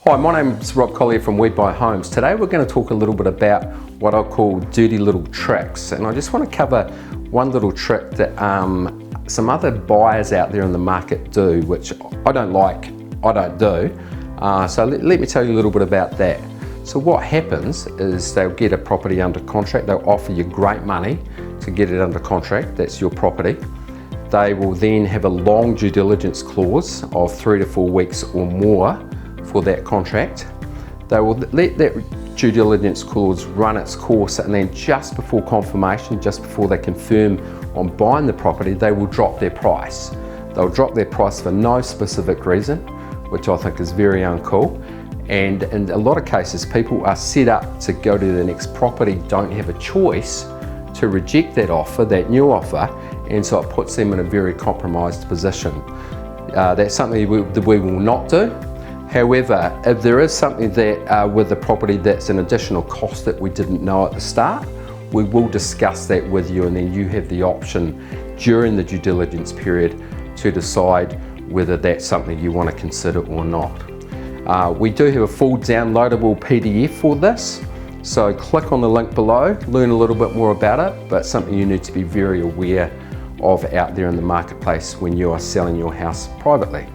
Hi, my name's Rob Collier from We Buy Homes. Today we're going to talk a little bit about what I call dirty little tricks, and I just want to cover one little trick that some other buyers out there in the market do, which I don't like, I don't do. So let me tell you a little bit about that. So what happens is they'll get a property under contract, they'll offer you great money to get it under contract, that's your property. They will then have a long due diligence clause of 3 to 4 weeks or more for that contract. They will let that due diligence clause run its course, and then just before confirmation, just before they confirm on buying the property, they will drop their price. They'll drop their price for no specific reason, which I think is very uncool. And in a lot of cases, people are set up to go to the next property, don't have a choice to reject that offer, that new offer, and so it puts them in a very compromised position. That's something we will not do. However, if there is something that with the property that's an additional cost that we didn't know at the start, we will discuss that with you, and then you have the option during the due diligence period to decide whether that's something you want to consider or not. We do have a full downloadable PDF for this, so click on the link below, learn a little bit more about it, but something you need to be very aware of out there in the marketplace when you are selling your house privately.